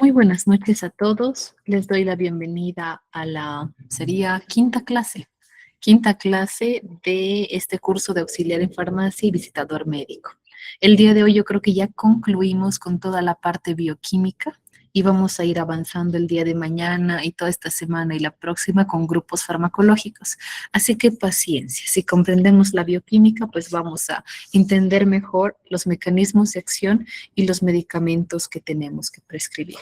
Muy buenas noches a todos. Les doy la bienvenida a sería quinta clase de este curso de auxiliar en farmacia y visitador médico. El día de hoy yo creo que ya concluimos con toda la parte bioquímica y vamos a ir avanzando el día de mañana y toda esta semana y la próxima con grupos farmacológicos. Así que paciencia. Si comprendemos la bioquímica, pues vamos a entender mejor los mecanismos de acción y los medicamentos que tenemos que prescribir.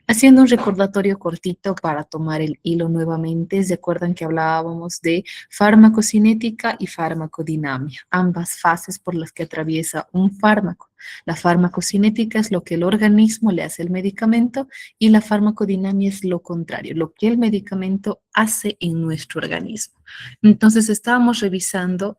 Haciendo un recordatorio cortito para tomar el hilo nuevamente, ¿se acuerdan que hablábamos de farmacocinética y farmacodinamia? Ambas fases por las que atraviesa un fármaco. La farmacocinética es lo que el organismo le hace al medicamento y la farmacodinamia es lo contrario, lo que el medicamento hace en nuestro organismo. Entonces estábamos revisando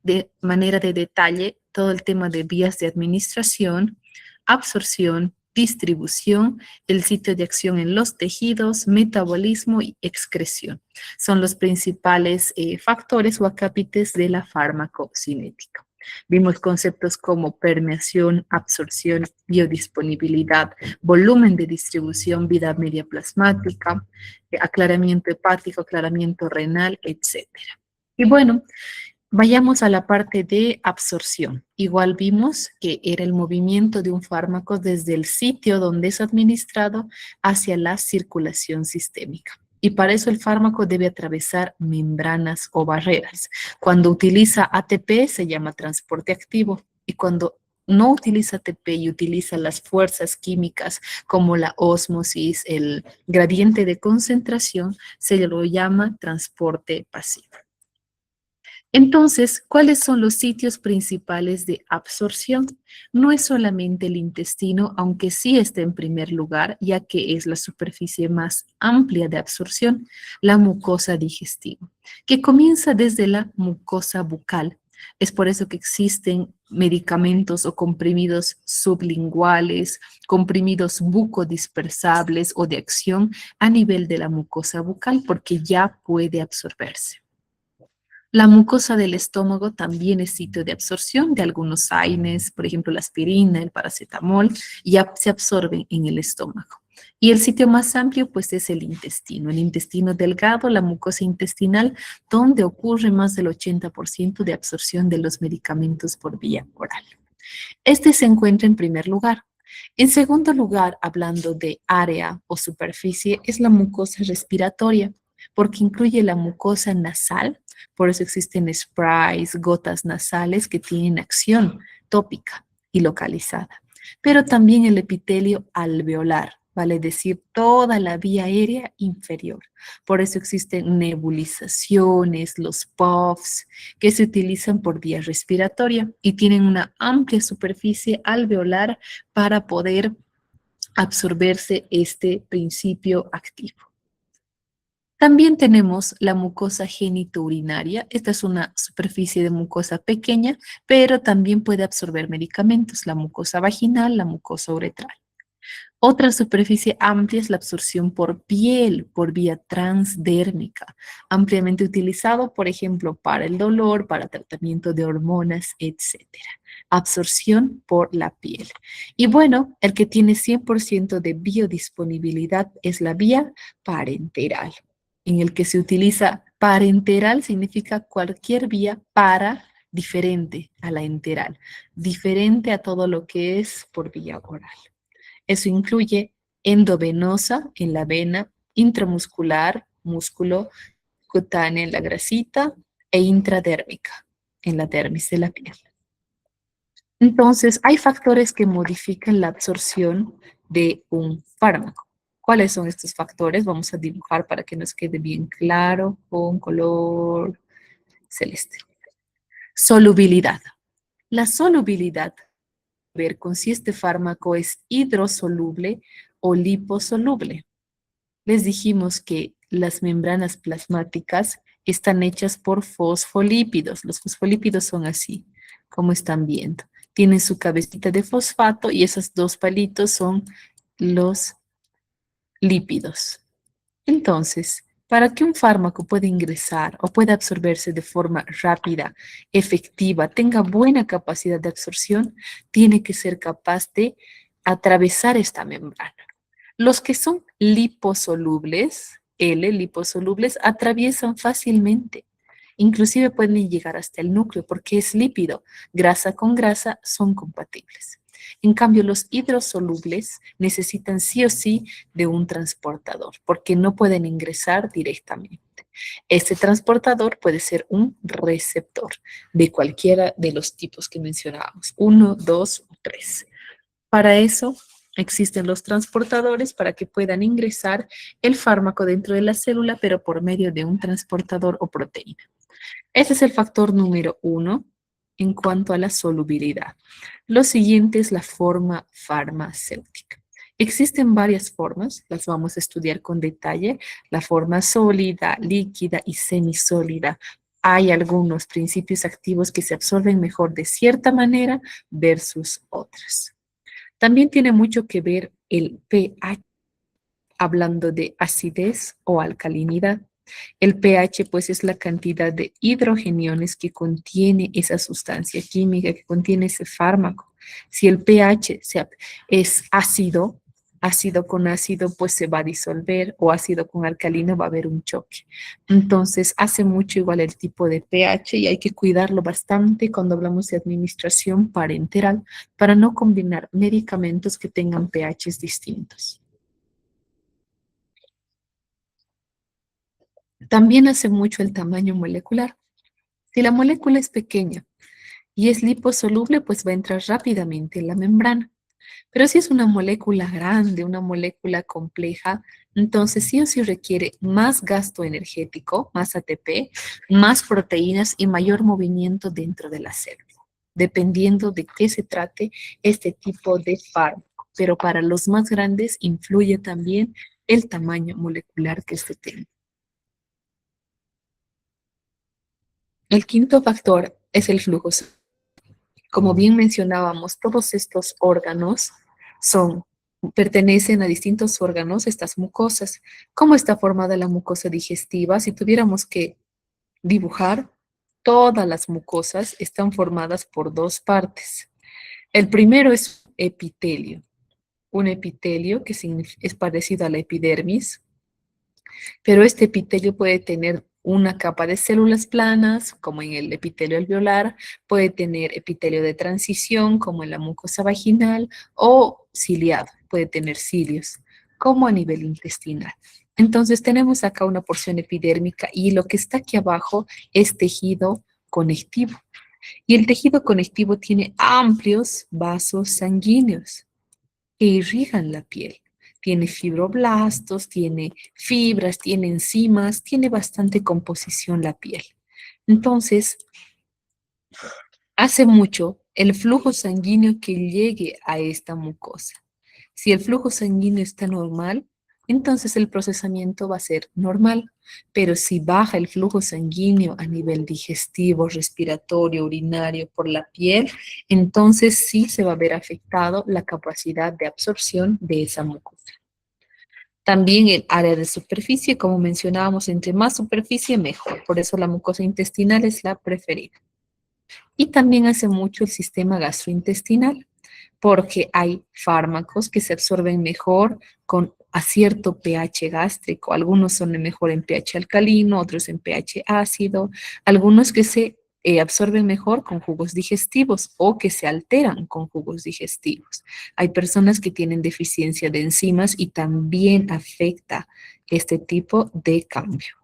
de manera de detalle todo el tema de vías de administración, absorción, distribución, el sitio de acción en los tejidos, metabolismo y excreción. Son los principales factores o acápites de la farmacocinética. Vimos conceptos como permeación, absorción, biodisponibilidad, volumen de distribución, vida media plasmática, aclaramiento hepático, aclaramiento renal, etcétera. Y bueno, vayamos a la parte de absorción. Igual vimos que era el movimiento de un fármaco desde el sitio donde es administrado hacia la circulación sistémica. Y para eso el fármaco debe atravesar membranas o barreras. Cuando utiliza ATP se llama transporte activo y cuando no utiliza ATP y utiliza las fuerzas químicas como la ósmosis, el gradiente de concentración, se lo llama transporte pasivo. Entonces, ¿cuáles son los sitios principales de absorción? No es solamente el intestino, aunque sí está en primer lugar, ya que es la superficie más amplia de absorción, la mucosa digestiva, que comienza desde la mucosa bucal. Es por eso que existen medicamentos o comprimidos sublinguales, comprimidos bucodispersables o de acción a nivel de la mucosa bucal, porque ya puede absorberse. La mucosa del estómago también es sitio de absorción de algunos AINES, por ejemplo, la aspirina, el paracetamol, ya se absorben en el estómago. Y el sitio más amplio, pues, es el intestino delgado, la mucosa intestinal, donde ocurre más del 80% de absorción de los medicamentos por vía oral. Este se encuentra en primer lugar. En segundo lugar, hablando de área o superficie, es la mucosa respiratoria, porque incluye la mucosa nasal, por eso existen sprays, gotas nasales que tienen acción tópica y localizada, pero también el epitelio alveolar, vale decir toda la vía aérea inferior. Por eso existen nebulizaciones, los puffs, que se utilizan por vía respiratoria y tienen una amplia superficie alveolar para poder absorberse este principio activo. También tenemos la mucosa genitourinaria. Esta es una superficie de mucosa pequeña, pero también puede absorber medicamentos, la mucosa vaginal, la mucosa uretral. Otra superficie amplia es la absorción por piel, por vía transdérmica, ampliamente utilizado, por ejemplo, para el dolor, para tratamiento de hormonas, etcétera. Absorción por la piel. Y bueno, el que tiene 100% de biodisponibilidad es la vía parenteral, en el que se utiliza parenteral significa cualquier vía para diferente a la enteral, diferente a todo lo que es por vía oral. Eso incluye endovenosa en la vena, intramuscular, músculo, cutánea en la grasita e intradérmica en la dermis de la piel. Entonces, hay factores que modifican la absorción de un fármaco. ¿Cuáles son estos factores? Vamos a dibujar para que nos quede bien claro con color celeste. Solubilidad. La solubilidad ver con si este fármaco es hidrosoluble o liposoluble. Les dijimos que las membranas plasmáticas están hechas por fosfolípidos. Los fosfolípidos son así, como están viendo. Tienen su cabecita de fosfato y esos dos palitos son los lípidos. Entonces, para que un fármaco pueda ingresar o pueda absorberse de forma rápida, efectiva, tenga buena capacidad de absorción, tiene que ser capaz de atravesar esta membrana. Los que son liposolubles, liposolubles, atraviesan fácilmente. Inclusive pueden llegar hasta el núcleo porque es lípido. Grasa con grasa son compatibles. En cambio, los hidrosolubles necesitan sí o sí de un transportador porque no pueden ingresar directamente. Este transportador puede ser un receptor de cualquiera de los tipos que mencionábamos, uno, dos o tres. Para eso existen los transportadores para que puedan ingresar el fármaco dentro de la célula, pero por medio de un transportador o proteína. Ese es el factor número 1 en cuanto a la solubilidad. Lo siguiente es la forma farmacéutica. Existen varias formas, las vamos a estudiar con detalle, la forma sólida, líquida y semisólida. Hay algunos principios activos que se absorben mejor de cierta manera versus otras. También tiene mucho que ver el pH, hablando de acidez o alcalinidad. El pH, pues, es la cantidad de hidrogeniones que contiene esa sustancia química, que contiene ese fármaco. Si el pH es ácido, ácido con ácido, pues se va a disolver, o ácido con alcalino va a haber un choque. Entonces, hace mucho igual el tipo de pH y hay que cuidarlo bastante cuando hablamos de administración parenteral para no combinar medicamentos que tengan pHs distintos. También hace mucho el tamaño molecular. Si la molécula es pequeña y es liposoluble, pues va a entrar rápidamente en la membrana. Pero si es una molécula grande, una molécula compleja, entonces sí o sí requiere más gasto energético, más ATP, más proteínas y mayor movimiento dentro de la célula, dependiendo de qué se trate este tipo de fármaco. Pero para los más grandes influye también el tamaño molecular que este tenga. El quinto factor es el flujo. Como bien mencionábamos, todos estos órganos pertenecen a distintos órganos, estas mucosas. ¿Cómo está formada la mucosa digestiva? Si tuviéramos que dibujar, todas las mucosas están formadas por dos partes. El primero es epitelio, un epitelio que es parecido a la epidermis, pero este epitelio puede tener una capa de células planas, como en el epitelio alveolar, puede tener epitelio de transición, como en la mucosa vaginal, o ciliado, puede tener cilios, como a nivel intestinal. Entonces tenemos acá una porción epidérmica y lo que está aquí abajo es tejido conectivo. Y el tejido conectivo tiene amplios vasos sanguíneos que irrigan la piel. Tiene fibroblastos, tiene fibras, tiene enzimas, tiene bastante composición la piel. Entonces, hace mucho el flujo sanguíneo que llegue a esta mucosa. Si el flujo sanguíneo está normal, entonces el procesamiento va a ser normal. Pero si baja el flujo sanguíneo a nivel digestivo, respiratorio, urinario, por la piel, entonces sí se va a ver afectado la capacidad de absorción de esa mucosa. También el área de superficie, como mencionábamos, entre más superficie mejor. Por eso la mucosa intestinal es la preferida. Y también hace mucho el sistema gastrointestinal, porque hay fármacos que se absorben mejor a cierto pH gástrico. Algunos son mejor en pH alcalino, otros en pH ácido, algunos que se absorben mejor con jugos digestivos o que se alteran con jugos digestivos. Hay personas que tienen deficiencia de enzimas y también afecta este tipo de cambio.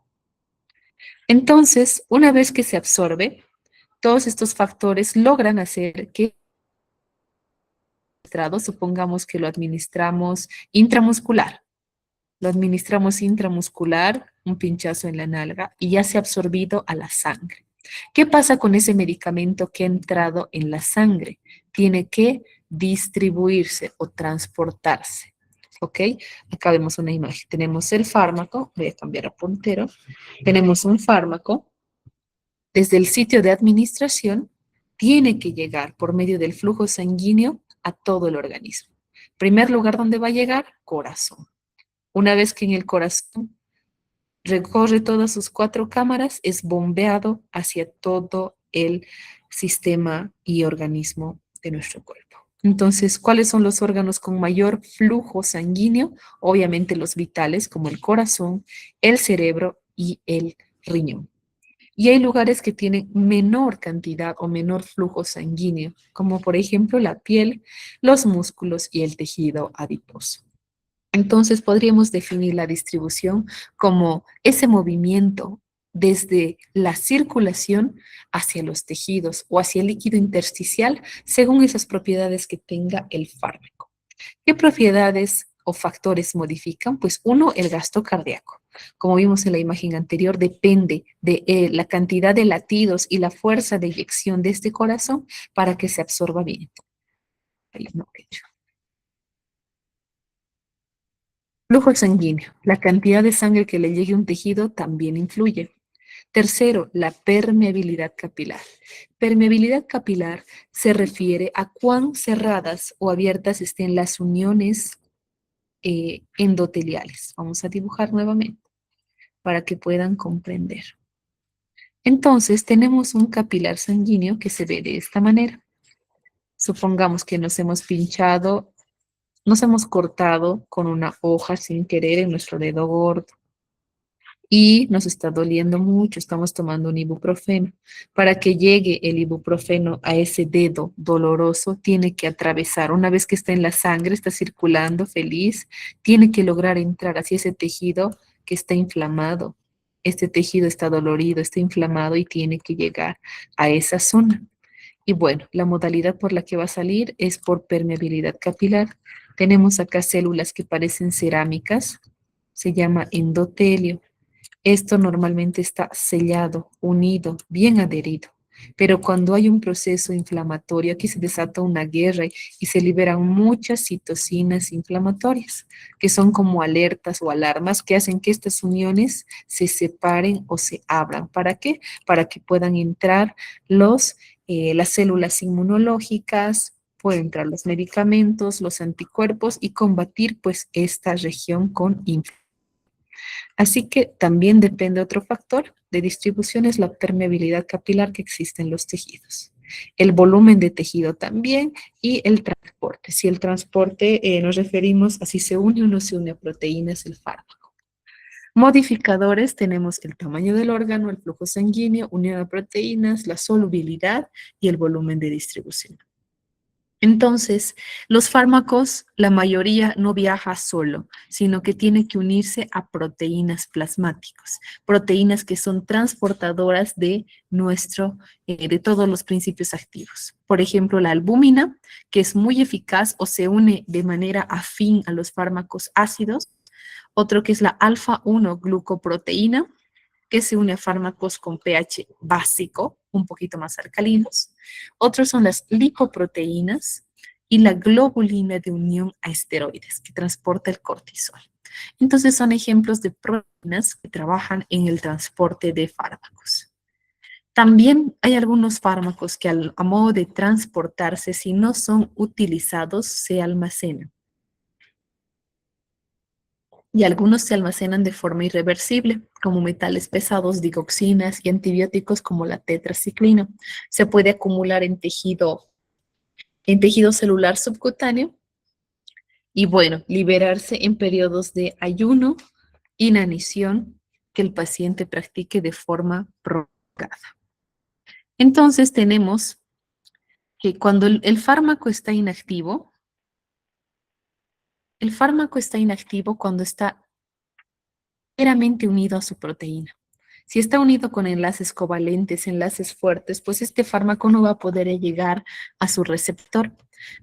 Entonces, una vez que se absorbe, todos estos factores logran hacer que, supongamos que lo administramos intramuscular, un pinchazo en la nalga y ya se ha absorbido a la sangre. ¿Qué pasa con ese medicamento que ha entrado en la sangre? Tiene que distribuirse o transportarse. ¿Ok? Acá vemos una imagen. Tenemos el fármaco, voy a cambiar a puntero. Tenemos un fármaco. Desde el sitio de administración, tiene que llegar por medio del flujo sanguíneo a todo el organismo. Primer lugar donde va a llegar, corazón. Una vez que en el corazón recorre todas sus 4 cámaras, es bombeado hacia todo el sistema y organismo de nuestro cuerpo. Entonces, ¿cuáles son los órganos con mayor flujo sanguíneo? Obviamente los vitales, como el corazón, el cerebro y el riñón. Y hay lugares que tienen menor cantidad o menor flujo sanguíneo, como por ejemplo la piel, los músculos y el tejido adiposo. Entonces podríamos definir la distribución como ese movimiento desde la circulación hacia los tejidos o hacia el líquido intersticial según esas propiedades que tenga el fármaco. ¿Qué propiedades o factores modifican? Pues uno, el gasto cardíaco. Como vimos en la imagen anterior, depende de la cantidad de latidos y la fuerza de eyección de este corazón para que se absorba bien. Ahí no, flujo sanguíneo. La cantidad de sangre que le llegue a un tejido también influye. Tercero, la permeabilidad capilar. Permeabilidad capilar se refiere a cuán cerradas o abiertas estén las uniones endoteliales. Vamos a dibujar nuevamente para que puedan comprender. Entonces, tenemos un capilar sanguíneo que se ve de esta manera. Supongamos que nos hemos pinchado, nos hemos cortado con una hoja sin querer en nuestro dedo gordo y nos está doliendo mucho, estamos tomando un ibuprofeno. Para que llegue el ibuprofeno a ese dedo doloroso, tiene que atravesar, una vez que está en la sangre, está circulando feliz, tiene que lograr entrar hacia ese tejido que está inflamado. Este tejido está dolorido, está inflamado y tiene que llegar a esa zona. Y bueno, la modalidad por la que va a salir es por permeabilidad capilar. Tenemos acá células que parecen cerámicas, se llama endotelio. Esto normalmente está sellado, unido, bien adherido. Pero cuando hay un proceso inflamatorio, aquí se desata una guerra y se liberan muchas citocinas inflamatorias, que son como alertas o alarmas que hacen que estas uniones se separen o se abran. ¿Para qué? Para que puedan entrar las células inmunológicas, pueden entrar los medicamentos, los anticuerpos y combatir pues esta región con inflamación. Así que también depende otro factor de distribución, es la permeabilidad capilar que existe en los tejidos. El volumen de tejido también y el transporte. Si el transporte nos referimos a si se une o no se une a proteínas el fármaco. Modificadores tenemos el tamaño del órgano, el flujo sanguíneo, unión a proteínas, la solubilidad y el volumen de distribución. Entonces, los fármacos, la mayoría no viaja solo, sino que tiene que unirse a proteínas plasmáticas, proteínas que son transportadoras de todos los principios activos. Por ejemplo, la albúmina, que es muy eficaz o se une de manera afín a los fármacos ácidos. Otro que es la alfa-1 glucoproteína, que se une a fármacos con pH básico, un poquito más alcalinos. Otros son las lipoproteínas y la globulina de unión a esteroides, que transporta el cortisol. Entonces son ejemplos de proteínas que trabajan en el transporte de fármacos. También hay algunos fármacos que a modo de transportarse, si no son utilizados, se almacenan. Y algunos se almacenan de forma irreversible, como metales pesados, digoxinas y antibióticos como la tetraciclina. Se puede acumular en tejido celular subcutáneo y, bueno, liberarse en periodos de ayuno, inanición, que el paciente practique de forma prolongada. Entonces tenemos que cuando el fármaco está inactivo, cuando está enteramente unido a su proteína. Si está unido con enlaces covalentes, enlaces fuertes, pues este fármaco no va a poder llegar a su receptor.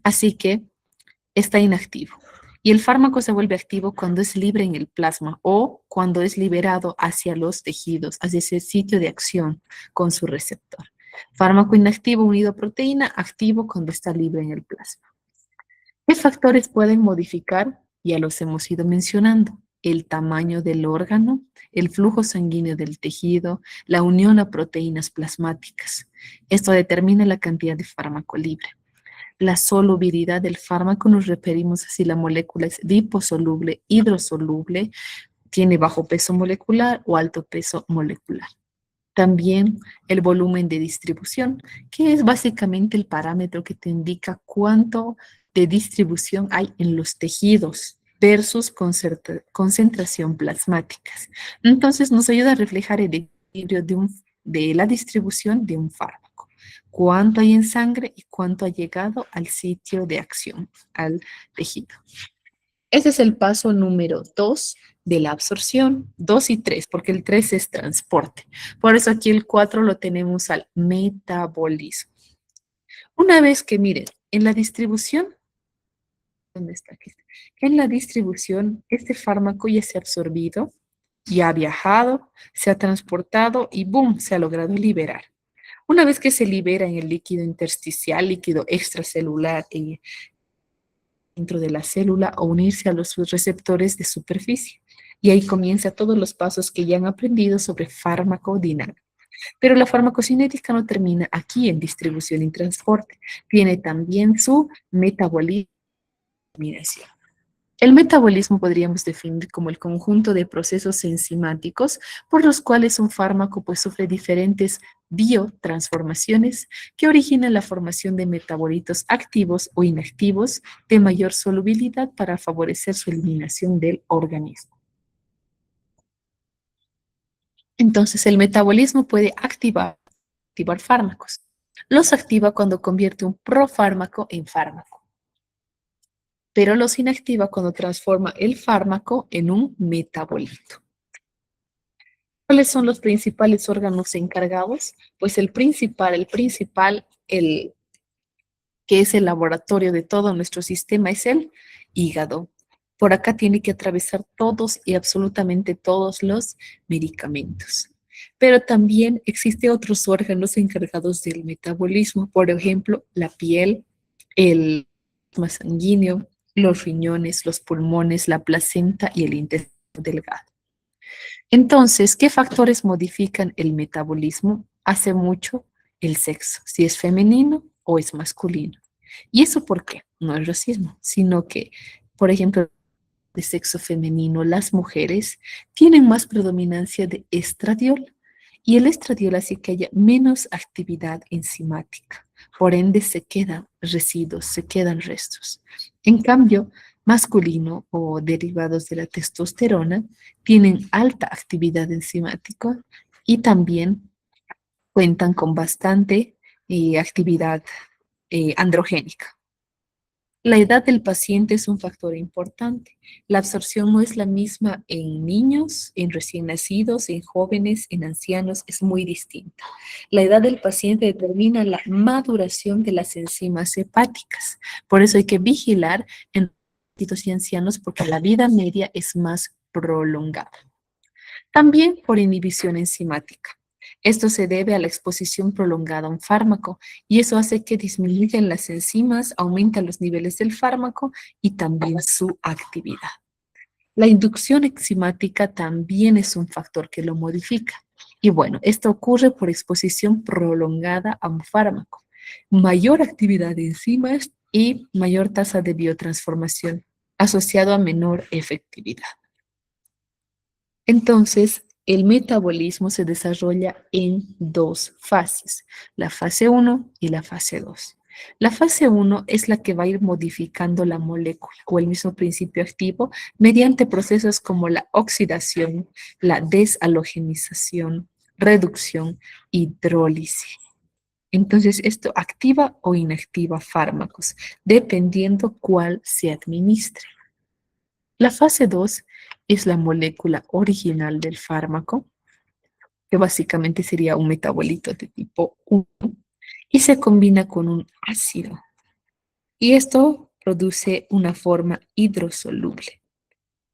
Así que está inactivo. Y el fármaco se vuelve activo cuando es libre en el plasma o cuando es liberado hacia los tejidos, hacia ese sitio de acción con su receptor. Fármaco inactivo unido a proteína, activo cuando está libre en el plasma. ¿Qué factores pueden modificar? Ya los hemos ido mencionando. El tamaño del órgano, el flujo sanguíneo del tejido, la unión a proteínas plasmáticas. Esto determina la cantidad de fármaco libre. La solubilidad del fármaco nos referimos a si la molécula es liposoluble, hidrosoluble, tiene bajo peso molecular o alto peso molecular. También el volumen de distribución, que es básicamente el parámetro que te indica cuánto de distribución hay en los tejidos versus concentración plasmáticas. Entonces nos ayuda a reflejar el equilibrio de la distribución de un fármaco. Cuánto hay en sangre y cuánto ha llegado al sitio de acción, al tejido. Ese es el paso número 2 de la absorción, 2 y 3, porque el 3 es transporte. Por eso aquí el 4 lo tenemos al metabolismo. Una vez que miren, en la distribución, ¿dónde está aquí? En la distribución, este fármaco ya se ha absorbido, ya ha viajado, se ha transportado y ¡boom! Se ha logrado liberar. Una vez que se libera en el líquido intersticial, líquido extracelular dentro de la célula o unirse a los receptores de superficie. Y ahí comienza todos los pasos que ya han aprendido sobre farmacodinámica. Pero la farmacocinética no termina aquí en distribución y transporte. Tiene también su metabolismo. El metabolismo podríamos definir como el conjunto de procesos enzimáticos por los cuales un fármaco pues, sufre diferentes biotransformaciones que originan la formación de metabolitos activos o inactivos de mayor solubilidad para favorecer su eliminación del organismo. Entonces, el metabolismo puede activar fármacos. Los activa cuando convierte un profármaco en fármaco, pero los inactiva cuando transforma el fármaco en un metabolito. ¿Cuáles son los principales órganos encargados? Pues el que es el laboratorio de todo nuestro sistema, es el hígado. Por acá tiene que atravesar todos y absolutamente todos los medicamentos. Pero también existen otros órganos encargados del metabolismo, por ejemplo, la piel, el plasma sanguíneo, los riñones, los pulmones, la placenta y el intestino delgado. Entonces, ¿qué factores modifican el metabolismo? Hace mucho el sexo, si es femenino o es masculino. ¿Y eso por qué? No es racismo, sino que, por ejemplo, de sexo femenino, las mujeres tienen más predominancia de estradiol y el estradiol hace que haya menos actividad enzimática. Por ende, se quedan residuos, se quedan restos. En cambio, masculino o derivados de la testosterona tienen alta actividad enzimática y también cuentan con bastante actividad androgénica. La edad del paciente es un factor importante. La absorción no es la misma en niños, en recién nacidos, en jóvenes, en ancianos, es muy distinta. La edad del paciente determina la maduración de las enzimas hepáticas. Por eso hay que vigilar en adultos y ancianos porque la vida media es más prolongada. También por inhibición enzimática. Esto se debe a la exposición prolongada a un fármaco y eso hace que disminuyan las enzimas, aumentan los niveles del fármaco y también su actividad. La inducción enzimática también es un factor que lo modifica. Y bueno, esto ocurre por exposición prolongada a un fármaco. Mayor actividad de enzimas y mayor tasa de biotransformación asociado a menor efectividad. Entonces, el metabolismo se desarrolla en dos fases, la fase 1 y la fase 2. La fase 1 es la que va a ir modificando la molécula o el mismo principio activo mediante procesos como la oxidación, la deshalogenización, reducción, hidrólisis. Entonces, esto activa o inactiva fármacos, dependiendo cuál se administre. La fase 2 es la molécula original del fármaco, que básicamente sería un metabolito de tipo 1, y se combina con un ácido. Y esto produce una forma hidrosoluble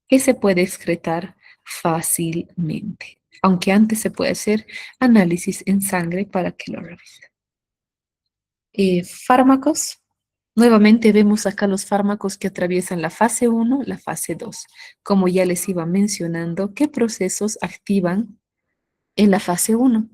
que se puede excretar fácilmente, aunque antes se puede hacer análisis en sangre para que lo revisen. Fármacos. Nuevamente vemos acá los fármacos que atraviesan la fase 1, la fase 2. Como ya les iba mencionando, ¿qué procesos activan en la fase 1?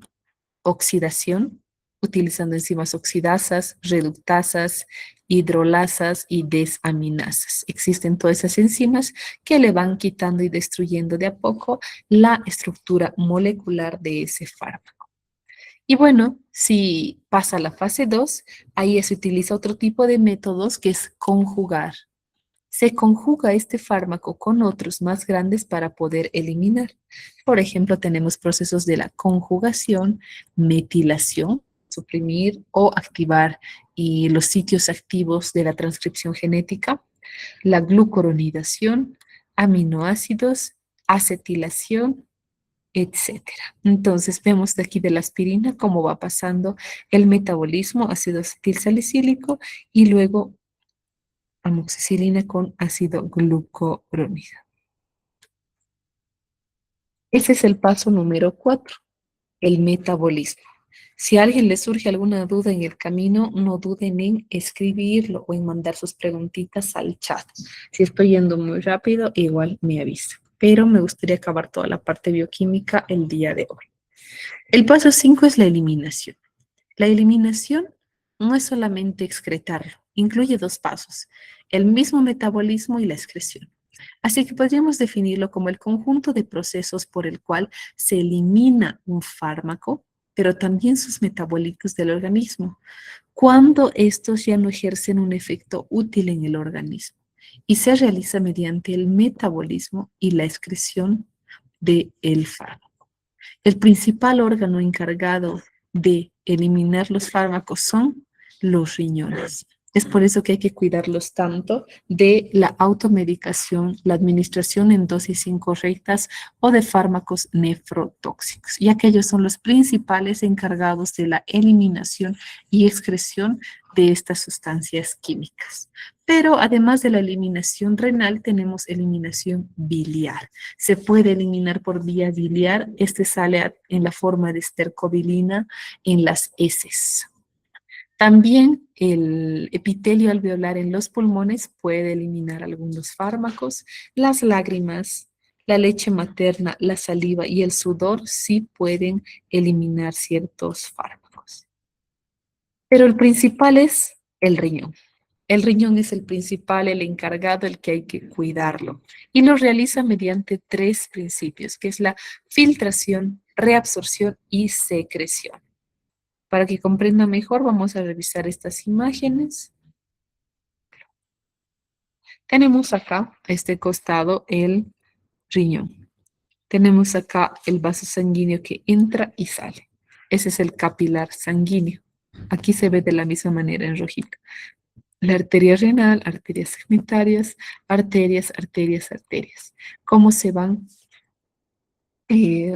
Oxidación, utilizando enzimas oxidasas, reductasas, hidrolasas y desaminasas. Existen todas esas enzimas que le van quitando y destruyendo de a poco la estructura molecular de ese fármaco. Y bueno, si pasa a la fase 2, ahí se utiliza otro tipo de métodos que es conjugar. Se conjuga este fármaco con otros más grandes para poder eliminar. Por ejemplo, tenemos procesos de la conjugación, metilación, suprimir o activar y los sitios activos de la transcripción genética, la glucoronidación, aminoácidos, acetilación, etcétera. Entonces vemos de aquí de la aspirina cómo va pasando el metabolismo ácido acetilsalicílico y luego amoxicilina con ácido glucurónico. Ese es el paso número 4, el metabolismo. Si a alguien le surge alguna duda en el camino, no duden en escribirlo o en mandar sus preguntitas al chat. Si estoy yendo muy rápido, igual me avisa. Pero me gustaría acabar toda la parte bioquímica el día de hoy. El paso 5 es la eliminación. La eliminación no es solamente excretarlo, incluye dos pasos, el mismo metabolismo y la excreción. Así que podríamos definirlo como el conjunto de procesos por el cual se elimina un fármaco, pero también sus metabolitos del organismo, cuando estos ya no ejercen un efecto útil en el organismo y se realiza mediante el metabolismo y la excreción del fármaco. El principal órgano encargado de eliminar los fármacos son los riñones. Es por eso que hay que cuidarlos tanto de la automedicación, la administración en dosis incorrectas o de fármacos nefrotóxicos, ya que ellos son los principales encargados de la eliminación y excreción de estas sustancias químicas. Pero además de la eliminación renal, tenemos eliminación biliar. Se puede eliminar por vía biliar. Este sale en la forma de estercobilina en las heces. También el epitelio alveolar en los pulmones puede eliminar algunos fármacos. Las lágrimas, la leche materna, la saliva y el sudor sí pueden eliminar ciertos fármacos. Pero el principal es el riñón. El riñón es el principal, el encargado, el que hay que cuidarlo. Y lo realiza mediante tres principios, que es la filtración, reabsorción y secreción. Para que comprenda mejor, vamos a revisar estas imágenes. Tenemos acá, a este costado, el riñón. Tenemos acá el vaso sanguíneo que entra y sale. Ese es el capilar sanguíneo. Aquí se ve de la misma manera en rojito. La arteria renal, arterias segmentarias, arterias, arterias, arterias. ¿Cómo se van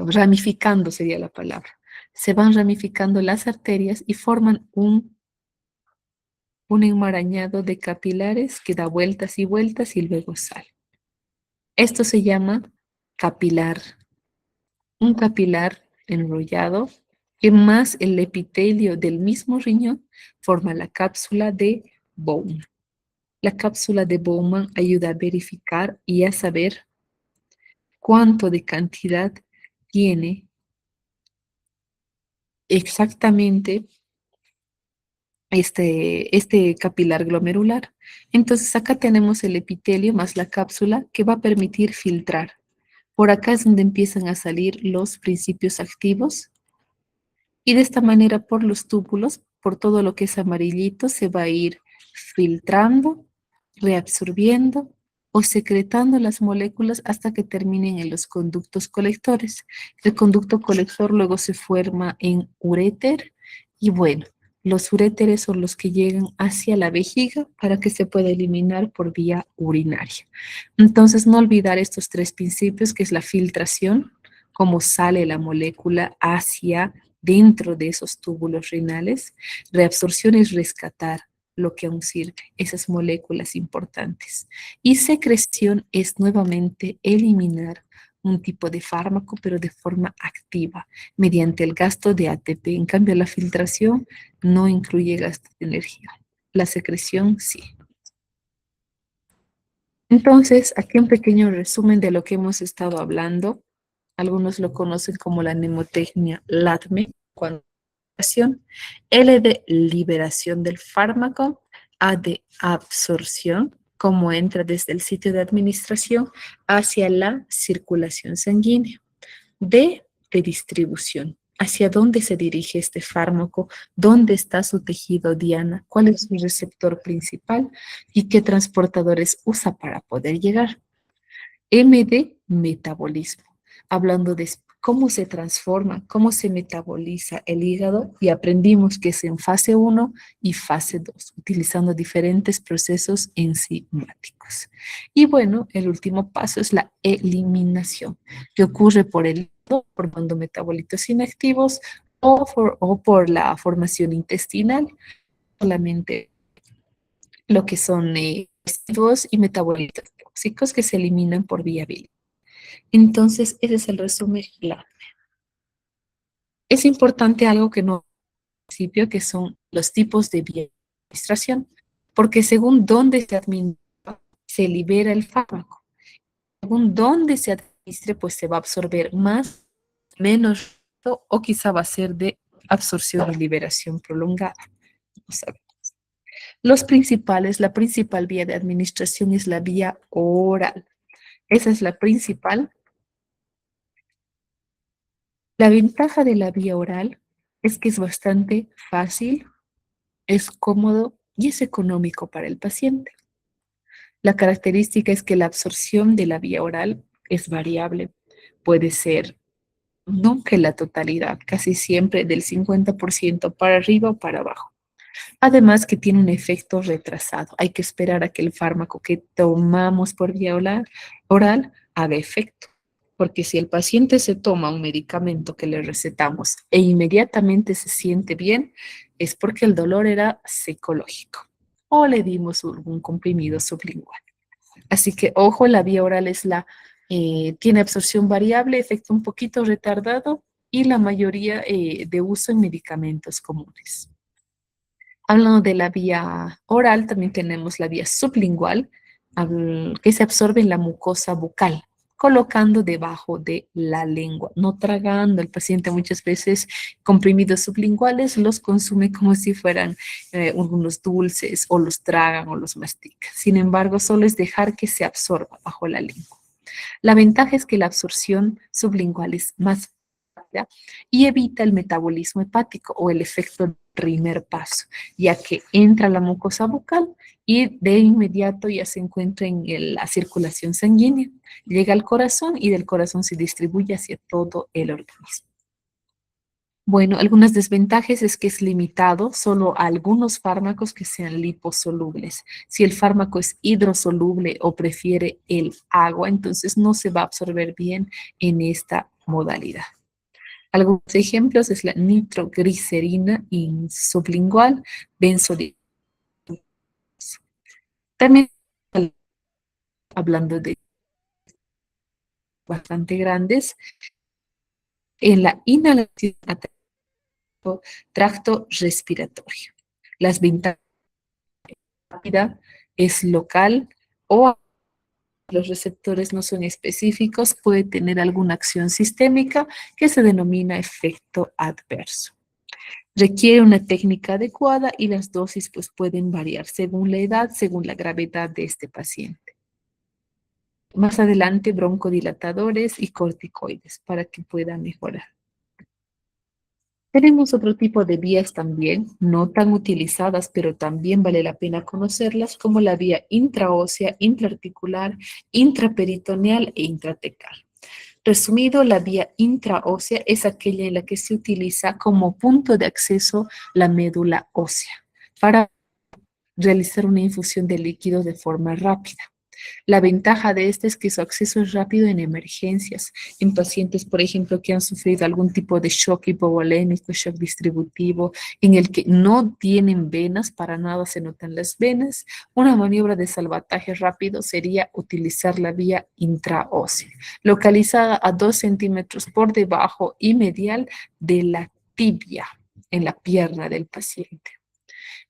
ramificando, sería la palabra? Se van ramificando las arterias y forman un enmarañado de capilares que da vueltas y vueltas y luego sale. Esto se llama capilar. Un capilar enrollado que más el epitelio del mismo riñón forma la cápsula de Bowman. La cápsula de Bowman ayuda a verificar y a saber cuánto de cantidad tiene exactamente este capilar glomerular. Entonces acá tenemos el epitelio más la cápsula que va a permitir filtrar. Por acá es donde empiezan a salir los principios activos y de esta manera por los túbulos, por todo lo que es amarillito, se va a ir filtrando, reabsorbiendo o secretando las moléculas hasta que terminen en los conductos colectores. El conducto colector luego se forma en uréter y bueno, los uréteres son los que llegan hacia la vejiga para que se pueda eliminar por vía urinaria. Entonces, no olvidar estos tres principios, que es la filtración, cómo sale la molécula hacia dentro de esos túbulos renales. Reabsorción es rescatar lo que aún sirve, esas moléculas importantes. Y secreción es nuevamente eliminar un tipo de fármaco, pero de forma activa, mediante el gasto de ATP. En cambio, la filtración no incluye gasto de energía. La secreción sí. Entonces, aquí un pequeño resumen de lo que hemos estado hablando. Algunos lo conocen como la mnemotecnia LATME, cuando L de liberación del fármaco, A de absorción, como entra desde el sitio de administración hacia la circulación sanguínea, D de distribución, ¿Hacia dónde se dirige este fármaco? ¿Dónde está su tejido diana? ¿Cuál es su receptor principal? ¿Y qué transportadores usa para poder llegar? M de metabolismo, hablando de cómo se transforma, cómo se metaboliza el hígado y aprendimos que es en fase uno y fase 2, utilizando diferentes procesos enzimáticos. Y bueno, el último paso es la eliminación, que ocurre por el hígado, formando metabolitos inactivos o por la formación intestinal, solamente lo que son residuos y metabolitos tóxicos que se eliminan por vía biliar. Entonces, ese es el resumen. Es importante algo que no al principio, que son los tipos de vía de administración, porque según dónde se administra, se libera el fármaco. Según dónde se administre, pues se va a absorber más, menos, o quizá va a ser de absorción y liberación prolongada. Vamos a ver. Los principales, la principal vía de administración es la vía oral. Esa es la principal. La ventaja de la vía oral es que es bastante fácil, es cómodo y es económico para el paciente. La característica es que la absorción de la vía oral es variable. Puede ser nunca la totalidad, casi siempre del 50% para arriba o para abajo. Además que tiene un efecto retrasado. Hay que esperar a que el fármaco que tomamos por vía oral haga efecto. Porque si el paciente se toma un medicamento que le recetamos e inmediatamente se siente bien, es porque el dolor era psicológico o le dimos un comprimido sublingual. Así que, ojo, la vía oral tiene absorción variable, efecto un poquito retardado y la mayoría de uso en medicamentos comunes. Hablando de la vía oral, también tenemos la vía sublingual, que se absorbe en la mucosa bucal, colocando debajo de la lengua, no tragando. El paciente muchas veces comprimidos sublinguales los consume como si fueran unos dulces, o los tragan o los mastica. Sin embargo, solo es dejar que se absorba bajo la lengua. La ventaja es que la absorción sublingual es más rápida y evita el metabolismo hepático o el efecto primer paso, ya que entra a la mucosa bucal y de inmediato ya se encuentra en la circulación sanguínea, llega al corazón y del corazón se distribuye hacia todo el organismo. Bueno, algunas desventajas es que es limitado solo a algunos fármacos que sean liposolubles. Si el fármaco es hidrosoluble o prefiere el agua, entonces no se va a absorber bien en esta modalidad. Algunos ejemplos es la nitroglicerina sublingual, benzodiazepina. También hablando de bastante grandes, en la inhalación a tracto respiratorio. Las ventajas rápida es local o los receptores no son específicos, puede tener alguna acción sistémica que se denomina efecto adverso. Requiere una técnica adecuada y las dosis pues pueden variar según la edad, según la gravedad de este paciente. Más adelante, broncodilatadores y corticoides para que pueda mejorar. Tenemos otro tipo de vías también, no tan utilizadas, pero también vale la pena conocerlas, como la vía intraósea, intraarticular, intraperitoneal e intratecal. Resumido, la vía intraósea es aquella en la que se utiliza como punto de acceso la médula ósea para realizar una infusión de líquido de forma rápida. La ventaja de esta es que su acceso es rápido en emergencias, en pacientes, por ejemplo, que han sufrido algún tipo de shock hipovolémico, shock distributivo, en el que no tienen venas, para nada se notan las venas. Una maniobra de salvataje rápido sería utilizar la vía intraósea, localizada a 2 centímetros por debajo y medial de la tibia, en la pierna del paciente.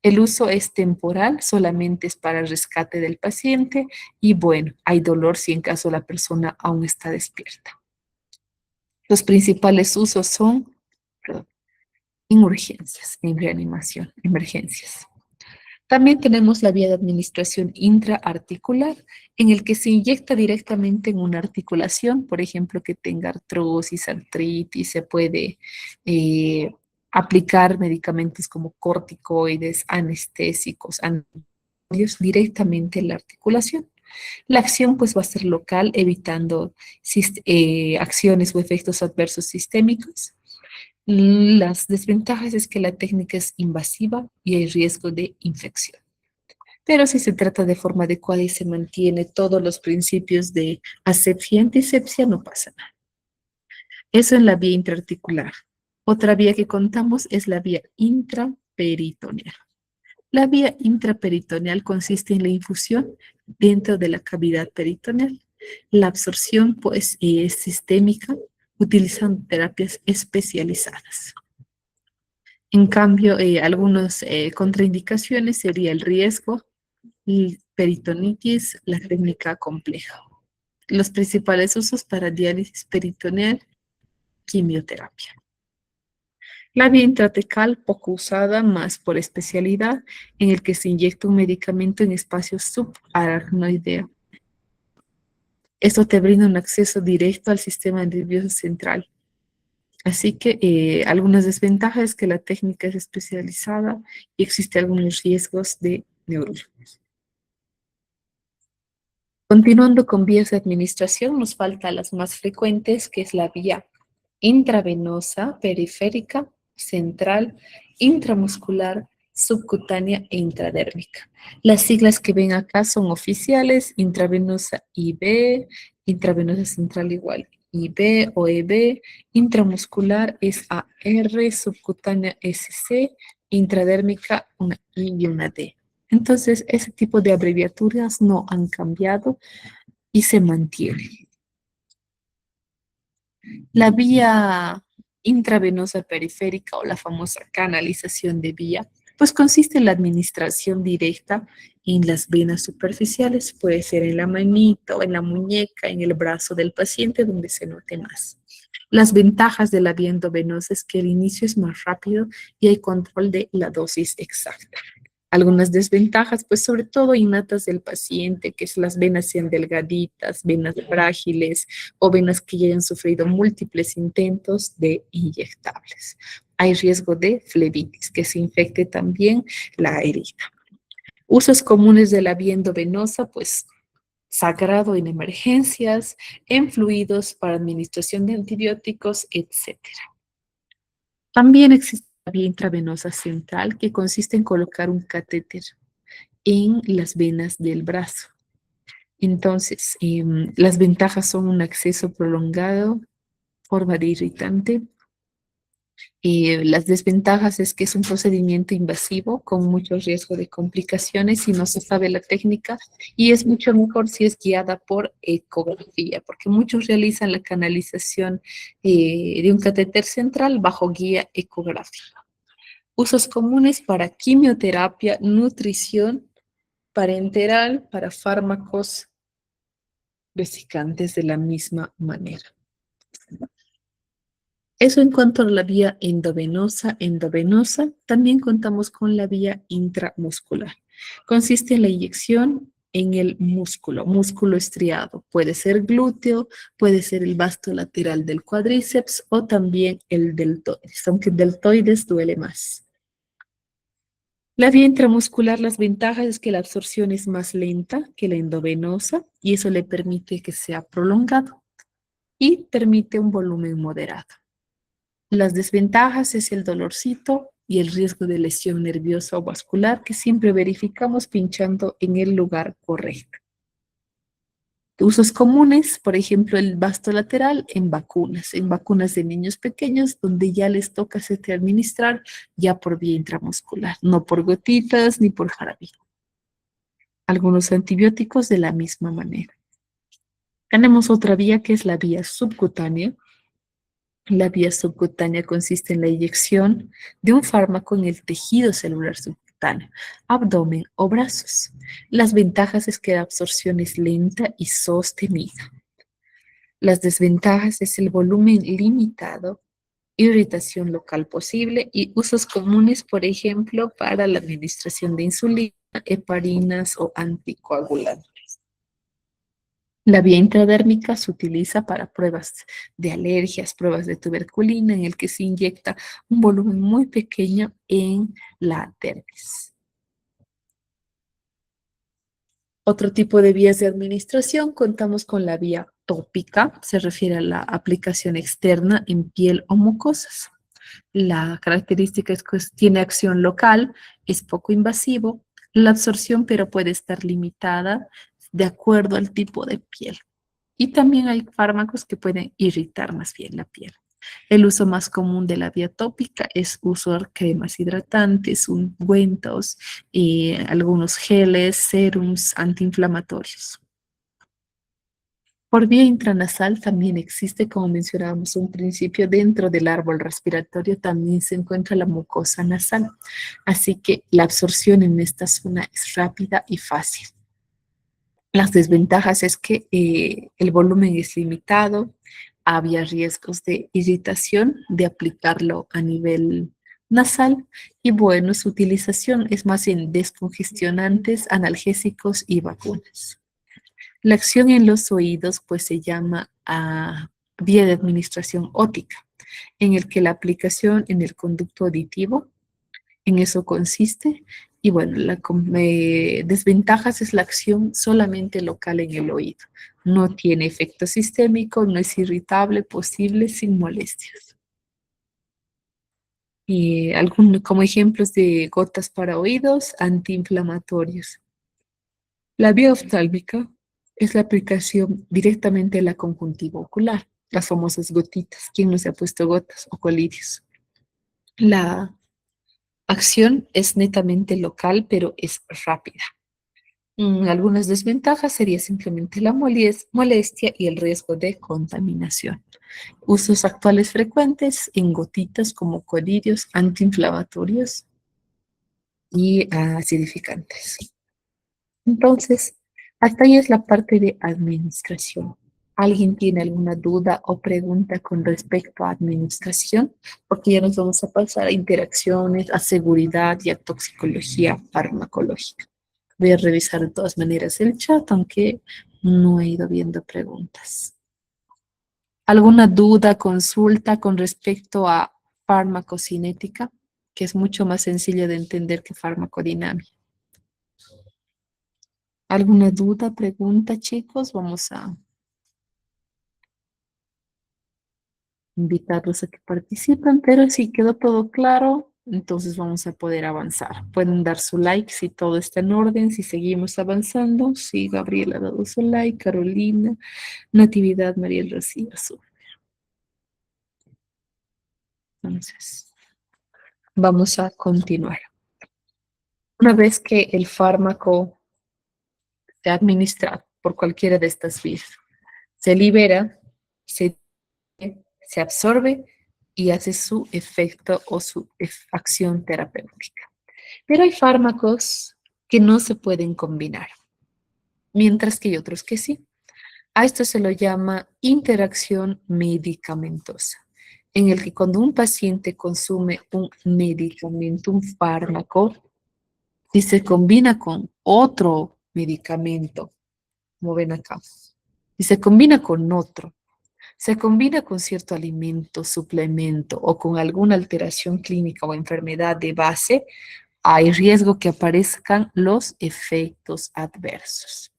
El uso es temporal, solamente es para el rescate del paciente y bueno, hay dolor si en caso la persona aún está despierta. Los principales usos son en urgencias, en reanimación, emergencias. También tenemos la vía de administración intraarticular, en el que se inyecta directamente en una articulación, por ejemplo, que tenga artrosis, artritis, se puede eh, aplicar medicamentos como corticoides, anestésicos, antiinflamatorios directamente en la articulación. La acción pues va a ser local, evitando acciones o efectos adversos sistémicos. Las desventajas es que la técnica es invasiva y hay riesgo de infección. Pero si se trata de forma adecuada y se mantiene todos los principios de asepsia y antisepsia, no pasa nada. Eso en la vía intraarticular. Otra vía que contamos es la vía intraperitoneal. La vía intraperitoneal consiste en la infusión dentro de la cavidad peritoneal. La absorción, pues, es sistémica, utilizando terapias especializadas. En cambio, algunas contraindicaciones sería el riesgo, y peritonitis, la técnica compleja. Los principales usos para diálisis peritoneal, quimioterapia. La vía intratecal, poco usada, más por especialidad, en el que se inyecta un medicamento en espacio subaracnoideo. Esto te brinda un acceso directo al sistema nervioso central. Así que algunas desventajas es que la técnica es especializada y existe algunos riesgos de neurólogos. Continuando con vías de administración, nos faltan las más frecuentes, que es la vía intravenosa, periférica, central, intramuscular, subcutánea e intradérmica. Las siglas que ven acá son oficiales: intravenosa IB, intravenosa central igual IB o EB, intramuscular es AR, subcutánea SC, intradérmica una I y una D. Entonces, ese tipo de abreviaturas no han cambiado y se mantienen. La vía intravenosa periférica o la famosa canalización de vía, pues consiste en la administración directa en las venas superficiales, puede ser en la manita o en la muñeca, en el brazo del paciente, donde se note más. Las ventajas de la vía endovenosa es que el inicio es más rápido y hay control de la dosis exacta. Algunas desventajas, pues sobre todo innatas del paciente, que es las venas sean delgaditas, venas frágiles o venas que ya hayan sufrido múltiples intentos de inyectables. Hay riesgo de flebitis, que se infecte también la herida. Usos comunes de la vía endovenosa, pues sagrado en emergencias, en fluidos para administración de antibióticos, etc. También existe la vía intravenosa central, que consiste en colocar un catéter en las venas del brazo. Entonces, las ventajas son un acceso prolongado, forma de irritante. Las desventajas es que es un procedimiento invasivo con mucho riesgo de complicaciones si no se sabe la técnica, y es mucho mejor si es guiada por ecografía, porque muchos realizan la canalización de un catéter central bajo guía ecográfica. Usos comunes para quimioterapia, nutrición, parenteral, para fármacos vesicantes de la misma manera. Eso en cuanto a la vía endovenosa, también contamos con la vía intramuscular. Consiste en la inyección en el músculo estriado. Puede ser glúteo, puede ser el vasto lateral del cuádriceps o también el deltoides, aunque el deltoides duele más. La vía intramuscular, las ventajas es que la absorción es más lenta que la endovenosa y eso le permite que sea prolongado y permite un volumen moderado. Las desventajas es el dolorcito y el riesgo de lesión nerviosa o vascular, que siempre verificamos pinchando en el lugar correcto. Usos comunes, por ejemplo, el vasto lateral en vacunas de niños pequeños, donde ya les toca administrar ya por vía intramuscular, no por gotitas ni por jarabe. Algunos antibióticos de la misma manera. Tenemos otra vía que es la vía subcutánea. La vía subcutánea consiste en la inyección de un fármaco en el tejido celular subcutáneo, abdomen o brazos. Las ventajas es que la absorción es lenta y sostenida. Las desventajas es el volumen limitado irritación local posible y usos comunes, por ejemplo, para la administración de insulina, heparinas o anticoagulantes. La vía intradérmica se utiliza para pruebas de alergias, pruebas de tuberculina, en el que se inyecta un volumen muy pequeño en la dermis. Otro tipo de vías de administración, contamos con la vía tópica, se refiere a la aplicación externa en piel o mucosas. La característica es que tiene acción local, es poco invasivo, la absorción pero puede estar limitada de acuerdo al tipo de piel. Y también hay fármacos que pueden irritar más bien la piel. El uso más común de la vía tópica es usar cremas hidratantes, ungüentos, algunos geles, serums antiinflamatorios. Por vía intranasal también existe, como mencionábamos un principio, dentro del árbol respiratorio también se encuentra la mucosa nasal. Así que la absorción en esta zona es rápida y fácil. Las desventajas es que el volumen es limitado, había riesgos de irritación de aplicarlo a nivel nasal y bueno, su utilización es más en descongestionantes, analgésicos y vacunas. La acción en los oídos pues se llama vía de administración ótica, en el que la aplicación en el conducto auditivo, en eso consiste. Y bueno, la desventajas es la acción solamente local en el oído. No tiene efecto sistémico, no es irritable, posible, sin molestias. Y como ejemplos de gotas para oídos, antiinflamatorios. La vía oftálmica es la aplicación directamente a la conjuntiva ocular, las famosas gotitas. ¿Quién no se ha puesto gotas o colirios? La acción es netamente local, pero es rápida. Algunas desventajas sería simplemente la molestia y el riesgo de contaminación. Usos actuales frecuentes en gotitas como colirios, antiinflamatorios y acidificantes. Entonces, hasta ahí es la parte de administración. ¿Alguien tiene alguna duda o pregunta con respecto a administración? Porque ya nos vamos a pasar a interacciones, a seguridad y a toxicología farmacológica. Voy a revisar de todas maneras el chat, aunque no he ido viendo preguntas. ¿Alguna duda, consulta con respecto a farmacocinética, que es mucho más sencillo de entender que farmacodinámica? ¿Alguna duda, pregunta, chicos? Vamos a invitarlos a que participen, pero si quedó todo claro, entonces vamos a poder avanzar. Pueden dar su like si todo está en orden, si seguimos avanzando. Sí, Gabriela ha dado su like, Carolina, Natividad, María Rocío, su. Entonces, vamos a continuar. Una vez que el fármaco se ha administrado por cualquiera de estas vías, se libera, se se absorbe y hace su efecto o su acción terapéutica. Pero hay fármacos que no se pueden combinar, mientras que hay otros que sí. A esto se lo llama interacción medicamentosa, en el que cuando un paciente consume un medicamento, un fármaco, y se combina con otro medicamento, como ven acá, y se combina con otro, se combina con cierto alimento, suplemento o con alguna alteración clínica o enfermedad de base, hay riesgo que aparezcan los efectos adversos.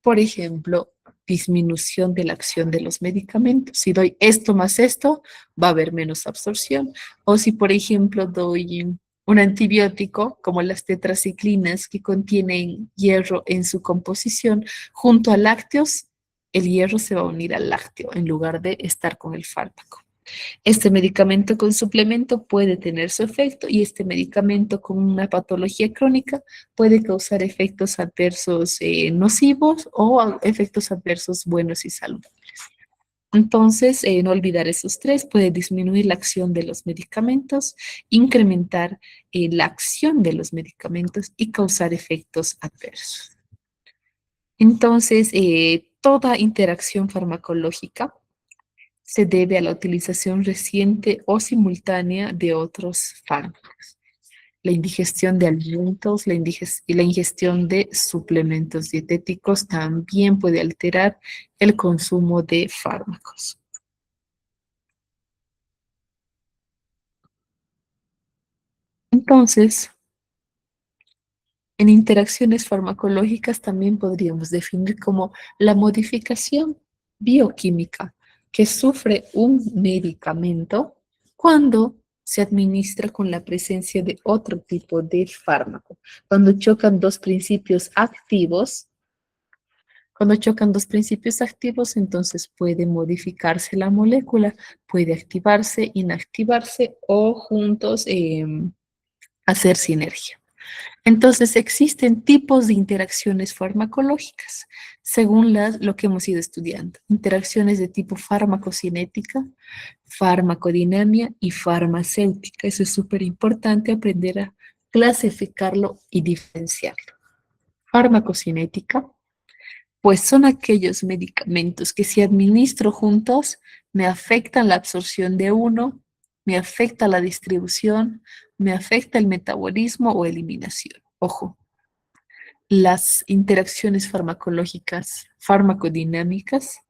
Por ejemplo, disminución de la acción de los medicamentos. Si doy esto más esto, va a haber menos absorción. O si, por ejemplo, doy un antibiótico como las tetraciclinas que contienen hierro en su composición, junto a lácteos, el hierro se va a unir al lácteo en lugar de estar con el fármaco. Este medicamento con suplemento puede tener su efecto y este medicamento con una patología crónica puede causar efectos adversos nocivos o efectos adversos buenos y saludables. Entonces, no olvidar esos tres, puede disminuir la acción de los medicamentos, incrementar la acción de los medicamentos y causar efectos adversos. Entonces, toda interacción farmacológica se debe a la utilización reciente o simultánea de otros fármacos. La indigestión de alimentos y la ingestión de suplementos dietéticos también puede alterar el consumo de fármacos. Entonces, en interacciones farmacológicas también podríamos definir como la modificación bioquímica que sufre un medicamento cuando se administra con la presencia de otro tipo de fármaco. Cuando chocan dos principios activos, cuando chocan dos principios activos, entonces puede modificarse la molécula, puede activarse, inactivarse o juntos hacer sinergia. Entonces, existen tipos de interacciones farmacológicas, según lo que hemos ido estudiando. Interacciones de tipo farmacocinética, farmacodinamia y farmacéutica. Eso es súper importante aprender a clasificarlo y diferenciarlo. Farmacocinética, pues son aquellos medicamentos que si administro juntos, me afectan la absorción de uno, me afecta la distribución, me afecta el metabolismo o eliminación. Ojo, las interacciones farmacológicas, farmacodinámicas,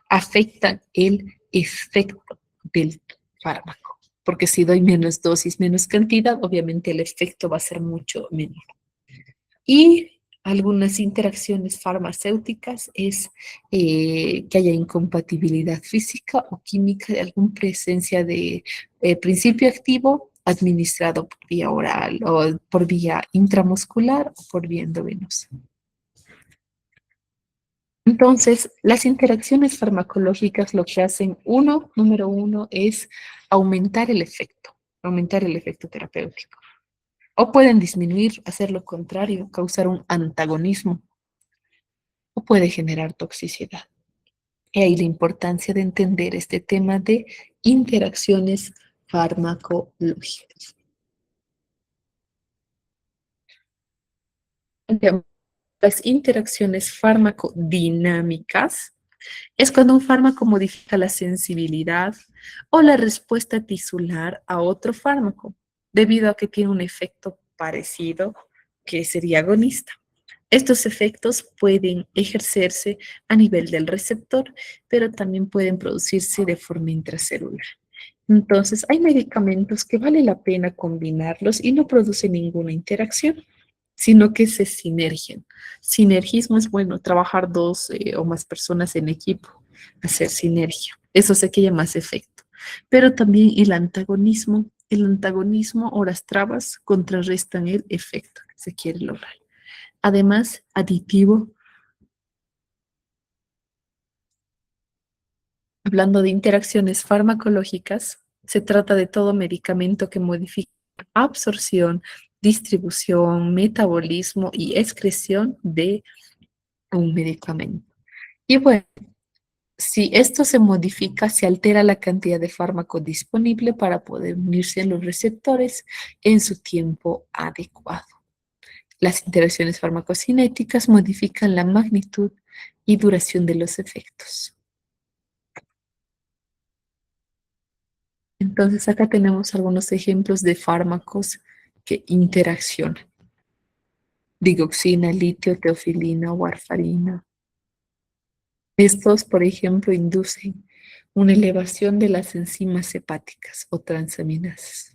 afectan el efecto del fármaco. Porque si doy menos dosis, menos cantidad, obviamente el efecto va a ser mucho menor. Y algunas interacciones farmacéuticas es que haya incompatibilidad física o química de alguna presencia de principio activo administrado por vía oral o por vía intramuscular o por vía endovenosa. Entonces, las interacciones farmacológicas lo que hacen, número uno, es aumentar el efecto terapéutico. O pueden disminuir, hacer lo contrario, causar un antagonismo, o puede generar toxicidad. Y ahí la importancia de entender este tema de interacciones farmacológicas. Las interacciones farmacodinámicas es cuando un fármaco modifica la sensibilidad o la respuesta tisular a otro fármaco, debido a que tiene un efecto parecido que sería agonista. Estos efectos pueden ejercerse a nivel del receptor, pero también pueden producirse de forma intracelular. Entonces, hay medicamentos que vale la pena combinarlos y no producen ninguna interacción, sino que se sinergian. Sinergismo es bueno, trabajar dos o más personas en equipo, hacer sinergia. Eso se que más efecto. Pero también el antagonismo o las trabas contrarrestan el efecto que se quiere lograr. Además, aditivo, hablando de interacciones farmacológicas, se trata de todo medicamento que modifica absorción, distribución, metabolismo y excreción de un medicamento. Y bueno, si esto se modifica, se altera la cantidad de fármaco disponible para poder unirse a los receptores en su tiempo adecuado. Las interacciones farmacocinéticas modifican la magnitud y duración de los efectos. Entonces acá tenemos algunos ejemplos de fármacos que interaccionan. Digoxina, litio, teofilina, warfarina. Estos, por ejemplo, inducen una elevación de las enzimas hepáticas o transaminasas.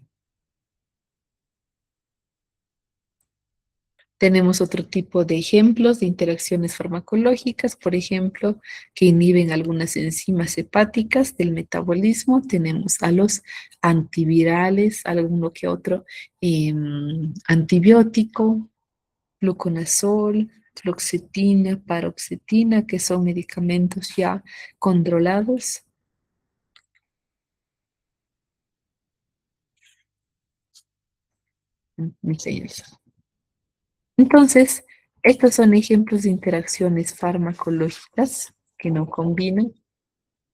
Tenemos otro tipo de ejemplos de interacciones farmacológicas, por ejemplo, que inhiben algunas enzimas hepáticas del metabolismo. Tenemos a los antivirales, alguno que otro antibiótico, fluconazol, fluoxetina, paroxetina, que son medicamentos ya controlados. Entonces, estos son ejemplos de interacciones farmacológicas que no combinan.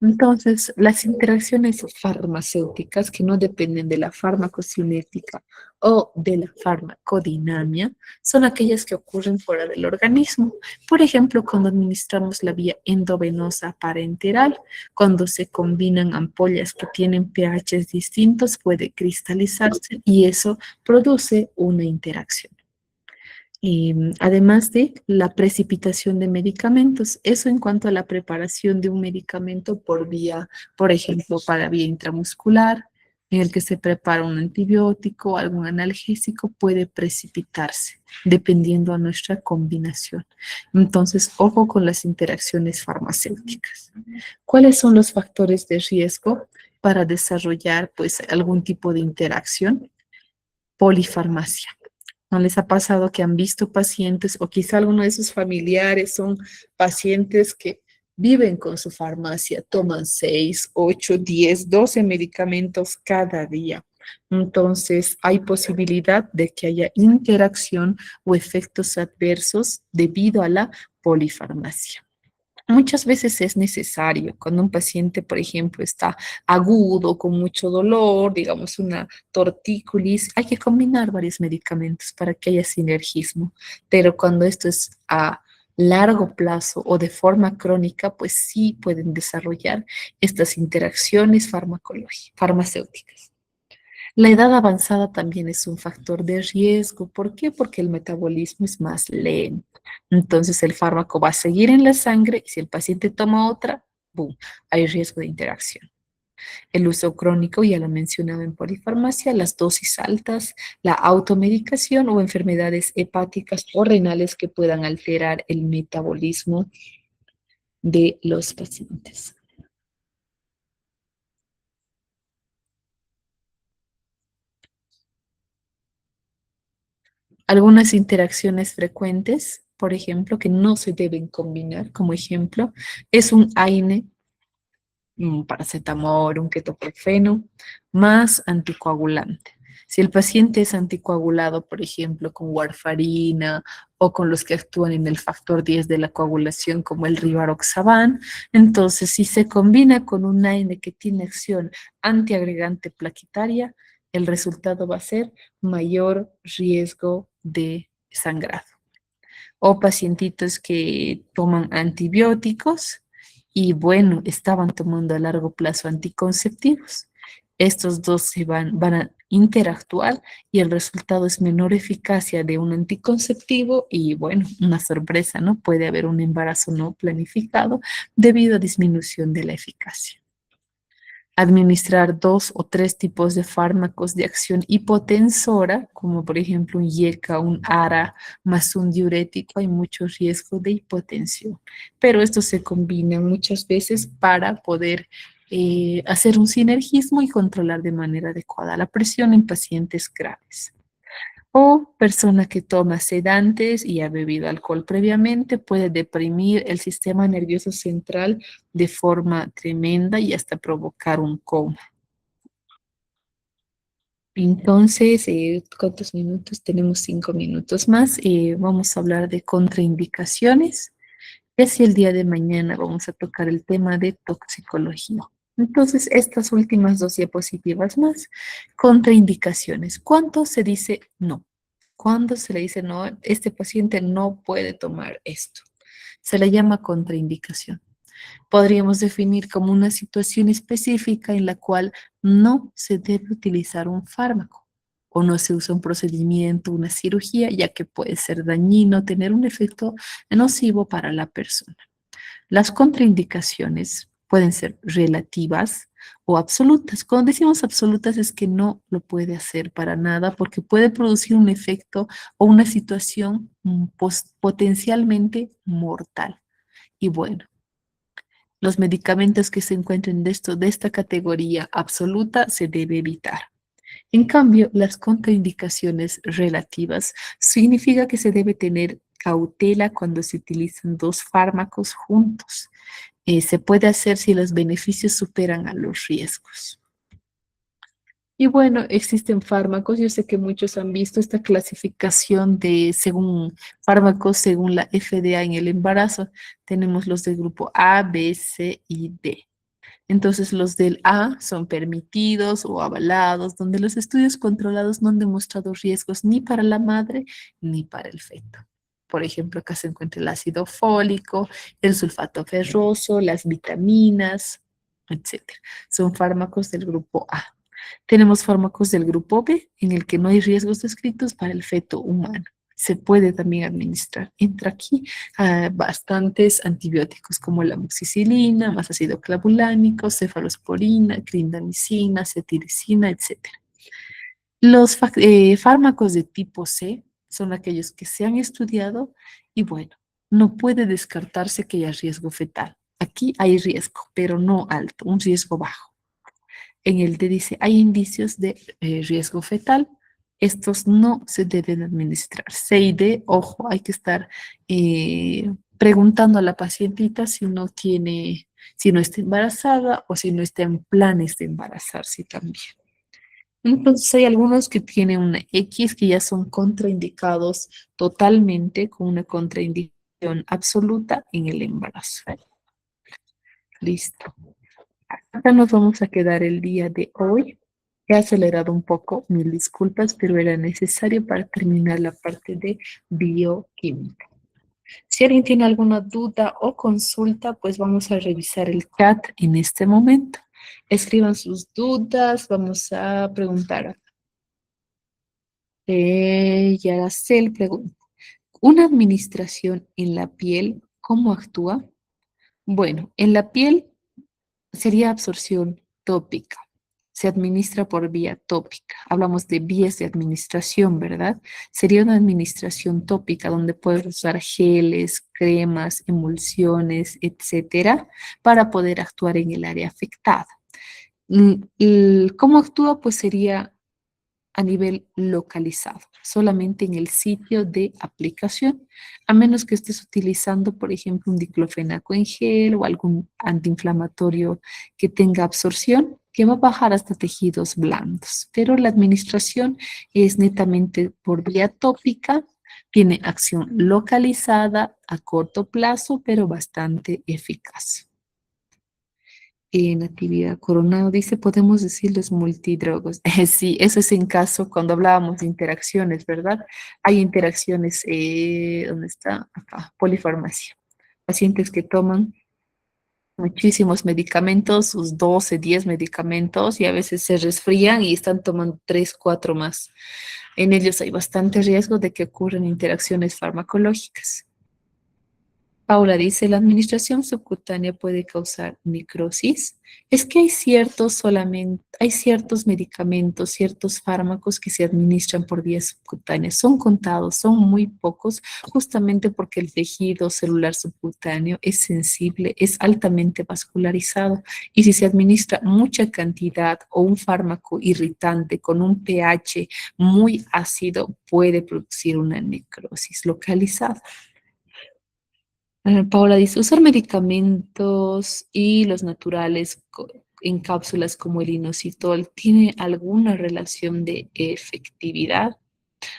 Entonces, las interacciones farmacéuticas que no dependen de la farmacocinética o de la farmacodinamia son aquellas que ocurren fuera del organismo. Por ejemplo, cuando administramos la vía endovenosa parenteral, cuando se combinan ampollas que tienen pHs distintos, puede cristalizarse y eso produce una interacción. Además de la precipitación de medicamentos, eso en cuanto a la preparación de un medicamento por vía, por ejemplo, para vía intramuscular, en el que se prepara un antibiótico, algún analgésico, puede precipitarse dependiendo a nuestra combinación. Entonces, ojo con las interacciones farmacéuticas. ¿Cuáles son los factores de riesgo para desarrollar, pues, algún tipo de interacción? Polifarmacia. ¿No les ha pasado que han visto pacientes o quizá alguno de sus familiares son pacientes que viven con su farmacia, toman 6, 8, 10, 12 medicamentos cada día? Entonces, hay posibilidad de que haya interacción o efectos adversos debido a la polifarmacia. Muchas veces es necesario cuando un paciente, por ejemplo, está agudo, con mucho dolor, digamos una tortícolis, hay que combinar varios medicamentos para que haya sinergismo. Pero cuando esto es a largo plazo o de forma crónica, pues sí pueden desarrollar estas interacciones farmacéuticas. La edad avanzada también es un factor de riesgo. ¿Por qué? Porque el metabolismo es más lento. Entonces el fármaco va a seguir en la sangre y si el paciente toma otra, ¡boom!, hay riesgo de interacción. El uso crónico, ya lo mencionaba en polifarmacia, las dosis altas, la automedicación o enfermedades hepáticas o renales que puedan alterar el metabolismo de los pacientes. Algunas interacciones frecuentes, por ejemplo, que no se deben combinar, como ejemplo, es un AINE, un paracetamol, un ketoprofeno, más anticoagulante. Si el paciente es anticoagulado, por ejemplo, con warfarina o con los que actúan en el factor 10 de la coagulación, como el rivaroxaban, entonces si se combina con un AINE que tiene acción antiagregante plaquetaria, el resultado va a ser mayor riesgo de sangrado. O pacientitos que toman antibióticos y bueno, estaban tomando a largo plazo anticonceptivos. Estos dos van a interactuar y el resultado es menor eficacia de un anticonceptivo y bueno, una sorpresa, ¿no? Puede haber un embarazo no planificado debido a disminución de la eficacia. Administrar 2 o 3 tipos de fármacos de acción hipotensora, como por ejemplo un IECA, un ARA, más un diurético, hay mucho riesgo de hipotensión. Pero estos se combinan muchas veces para poder hacer un sinergismo y controlar de manera adecuada la presión en pacientes graves. O persona que toma sedantes y ha bebido alcohol previamente puede deprimir el sistema nervioso central de forma tremenda y hasta provocar un coma. Entonces, ¿cuántos minutos? Tenemos 5 minutos más. Vamos a hablar de contraindicaciones. Y así el día de mañana vamos a tocar el tema de toxicología. Entonces, estas últimas 2 diapositivas más, contraindicaciones. ¿Cuánto se dice no? ¿Cuándo se le dice no? Este paciente no puede tomar esto. Se le llama contraindicación. Podríamos definir como una situación específica en la cual no se debe utilizar un fármaco o no se usa un procedimiento, una cirugía, ya que puede ser dañino, tener un efecto nocivo para la persona. Las contraindicaciones pueden ser relativas o absolutas. Cuando decimos absolutas es que no lo puede hacer para nada porque puede producir un efecto o una situación potencialmente mortal. Y bueno, los medicamentos que se encuentren de esta categoría absoluta se debe evitar. En cambio, las contraindicaciones relativas significa que se debe tener cautela cuando se utilizan 2 fármacos juntos. Se puede hacer si los beneficios superan a los riesgos. Y bueno, existen fármacos, yo sé que muchos han visto esta clasificación de según fármacos, según la FDA en el embarazo. Tenemos los del grupo A, B, C y D. Entonces los del A son permitidos o avalados, donde los estudios controlados no han demostrado riesgos ni para la madre ni para el feto. Por ejemplo, acá se encuentra el ácido fólico, el sulfato ferroso, las vitaminas, etcétera. Son fármacos del grupo A. Tenemos fármacos del grupo B, en el que no hay riesgos descritos para el feto humano. Se puede también administrar. Entra aquí bastantes antibióticos como la amoxicilina, más ácido clavulánico, cefalosporina, clindamicina, cetiricina, etc. Los fármacos de tipo C son aquellos que se han estudiado y bueno, no puede descartarse que haya riesgo fetal. Aquí hay riesgo, pero no alto, un riesgo bajo. En el D dice, hay indicios de riesgo fetal. Estos no se deben administrar. C y D, ojo, hay que estar preguntando a la pacientita si no tiene, si no está embarazada o si no está en planes de embarazarse también. Entonces hay algunos que tienen una X que ya son contraindicados totalmente con una contraindicación absoluta en el embarazo. Listo. Acá nos vamos a quedar el día de hoy. He acelerado un poco, mil disculpas, pero era necesario para terminar la parte de bioquímica. Si alguien tiene alguna duda o consulta, pues vamos a revisar el chat en este momento. Escriban sus dudas, vamos a preguntar. Yaracel pregunta, ¿una administración en la piel cómo actúa? Bueno, en la piel sería absorción tópica. Se administra por vía tópica. Hablamos de vías de administración, ¿verdad? Sería una administración tópica donde puedes usar geles, cremas, emulsiones, etcétera, para poder actuar en el área afectada. ¿Cómo actúa? Pues sería a nivel localizado, solamente en el sitio de aplicación, a menos que estés utilizando, por ejemplo, un diclofenaco en gel o algún antiinflamatorio que tenga absorción, que va a bajar hasta tejidos blandos. Pero la administración es netamente por vía tópica, tiene acción localizada a corto plazo, pero bastante eficaz. Natividad Coronado dice, podemos decirles multidrogos. Sí, eso es en caso cuando hablábamos de interacciones, ¿verdad? Hay interacciones, ¿dónde está? Acá, polifarmacia. Pacientes que toman muchísimos medicamentos, sus 12, 10 medicamentos y a veces se resfrían y están tomando 3, 4 más. En ellos hay bastante riesgo de que ocurran interacciones farmacológicas. Paula dice, ¿la administración subcutánea puede causar necrosis? Es que hay ciertos medicamentos, ciertos fármacos que se administran por vía subcutánea. Son contados, son muy pocos, justamente porque el tejido celular subcutáneo es sensible, es altamente vascularizado. Y si se administra mucha cantidad o un fármaco irritante con un pH muy ácido, puede producir una necrosis localizada. Paola dice, usar medicamentos y los naturales en cápsulas como el inositol, ¿tiene alguna relación de efectividad?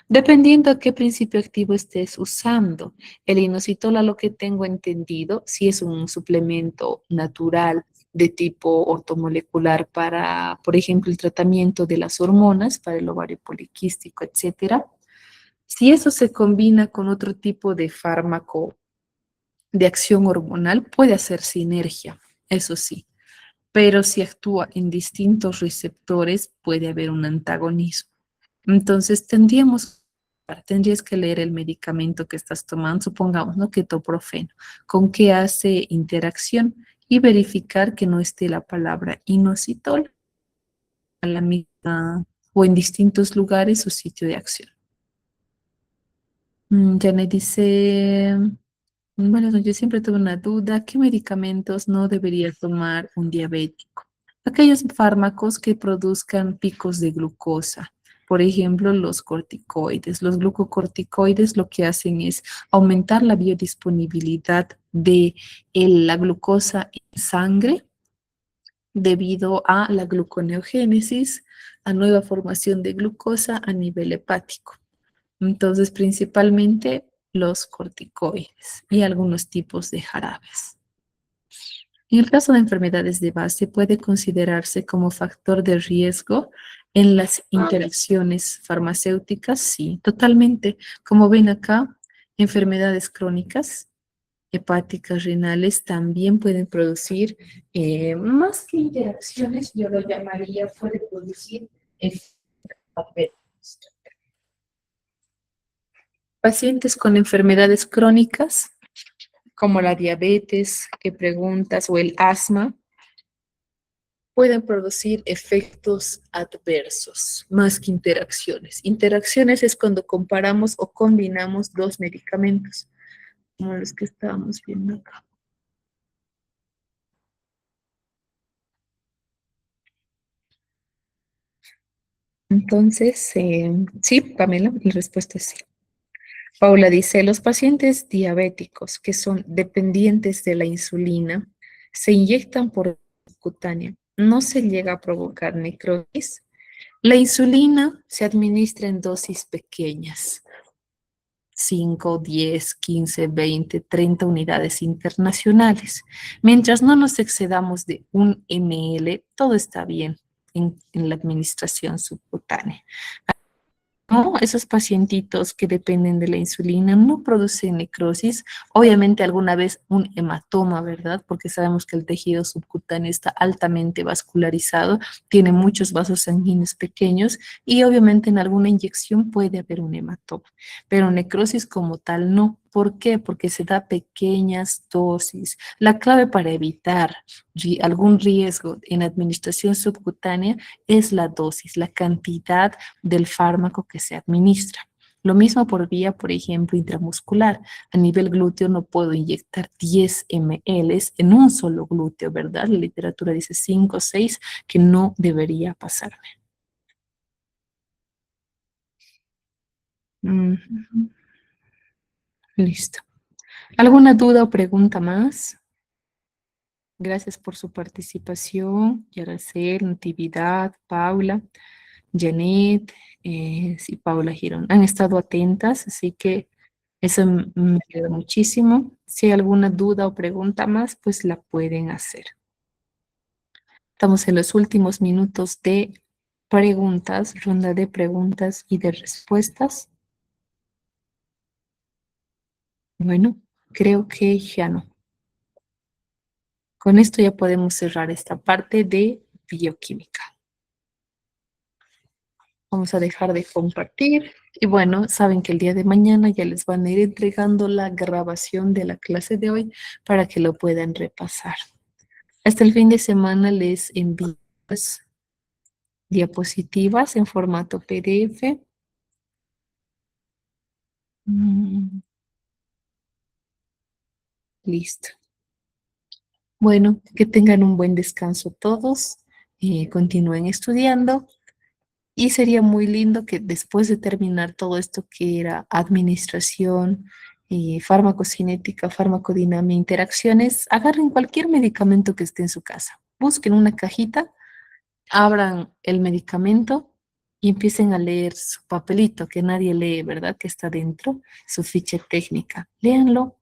Dependiendo a qué principio activo estés usando. El inositol, a lo que tengo entendido, si es un suplemento natural de tipo ortomolecular para, por ejemplo, el tratamiento de las hormonas, para el ovario poliquístico, etcétera. Si eso se combina con otro tipo de fármaco de acción hormonal puede hacer sinergia, eso sí, pero si actúa en distintos receptores puede haber un antagonismo. Entonces tendrías que leer el medicamento que estás tomando, supongamos, ¿no? Ketoprofeno, con qué hace interacción y verificar que no esté la palabra inositol a la misma o en distintos lugares o sitio de acción. Janet dice, bueno, yo siempre tuve una duda, ¿qué medicamentos no debería tomar un diabético? Aquellos fármacos que produzcan picos de glucosa, por ejemplo, los corticoides. Los glucocorticoides lo que hacen es aumentar la biodisponibilidad de la glucosa en sangre debido a la gluconeogénesis, a nueva formación de glucosa a nivel hepático. Entonces, principalmente los corticoides y algunos tipos de jarabes. En el caso de enfermedades de base, puede considerarse como factor de riesgo en las interacciones farmacéuticas, sí, totalmente. Como ven acá, enfermedades crónicas, hepáticas, renales, también pueden producir, más que interacciones, yo lo llamaría, puede producir efectos adversos. Pacientes con enfermedades crónicas, como la diabetes, que preguntas, o el asma, pueden producir efectos adversos, más que interacciones. Interacciones es cuando comparamos o combinamos dos medicamentos, como los que estábamos viendo acá. Entonces, sí, Pamela, la respuesta es sí. Paula dice, los pacientes diabéticos que son dependientes de la insulina se inyectan por cutánea. ¿No se llega a provocar necrosis? La insulina se administra en dosis pequeñas, 5, 10, 15, 20, 30 unidades internacionales. Mientras no nos excedamos de 1 ml, todo está bien en la administración subcutánea. No, esos pacientitos que dependen de la insulina no producen necrosis, obviamente alguna vez un hematoma, ¿verdad? Porque sabemos que el tejido subcutáneo está altamente vascularizado, tiene muchos vasos sanguíneos pequeños y obviamente en alguna inyección puede haber un hematoma, pero necrosis como tal no. ¿Por qué? Porque se da pequeñas dosis. La clave para evitar algún riesgo en administración subcutánea es la dosis, la cantidad del fármaco que se administra. Lo mismo por vía, por ejemplo, intramuscular. A nivel glúteo no puedo inyectar 10 ml en un solo glúteo, ¿verdad? La literatura dice 5 o 6, que no debería pasarme. Ujú. Listo. ¿Alguna duda o pregunta más? Gracias por su participación, Yaracel, Natividad, Paula, Janet, sí, Paula Girón. Han estado atentas, así que eso me ayuda muchísimo. Si hay alguna duda o pregunta más, pues la pueden hacer. Estamos en los últimos minutos de preguntas, ronda de preguntas y de respuestas. Bueno, creo que ya no. Con esto ya podemos cerrar esta parte de bioquímica. Vamos a dejar de compartir. Y bueno, saben que el día de mañana ya les van a ir entregando la grabación de la clase de hoy para que lo puedan repasar. Hasta el fin de semana les envío pues, diapositivas en formato PDF. Mm, listo. Bueno, que tengan un buen descanso todos. Continúen estudiando. Y sería muy lindo que después de terminar todo esto que era administración, farmacocinética, farmacodinámica, interacciones, agarren cualquier medicamento que esté en su casa. Busquen una cajita, abran el medicamento y empiecen a leer su papelito que nadie lee, ¿verdad? Que está dentro, su ficha técnica. Léanlo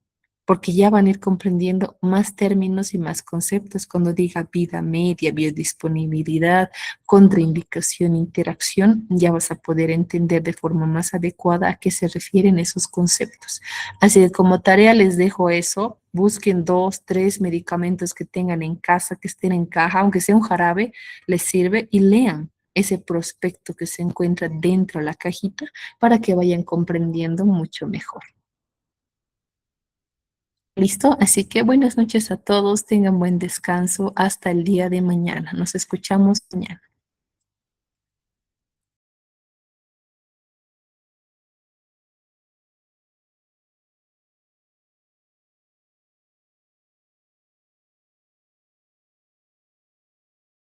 porque ya van a ir comprendiendo más términos y más conceptos cuando diga vida media, biodisponibilidad, contraindicación, interacción, ya vas a poder entender de forma más adecuada a qué se refieren esos conceptos. Así que como tarea les dejo eso, busquen 2, 3 medicamentos que tengan en casa, que estén en caja, aunque sea un jarabe, les sirve y lean ese prospecto que se encuentra dentro de la cajita para que vayan comprendiendo mucho mejor. ¿Listo? Así que buenas noches a todos, tengan buen descanso hasta el día de mañana. Nos escuchamos mañana.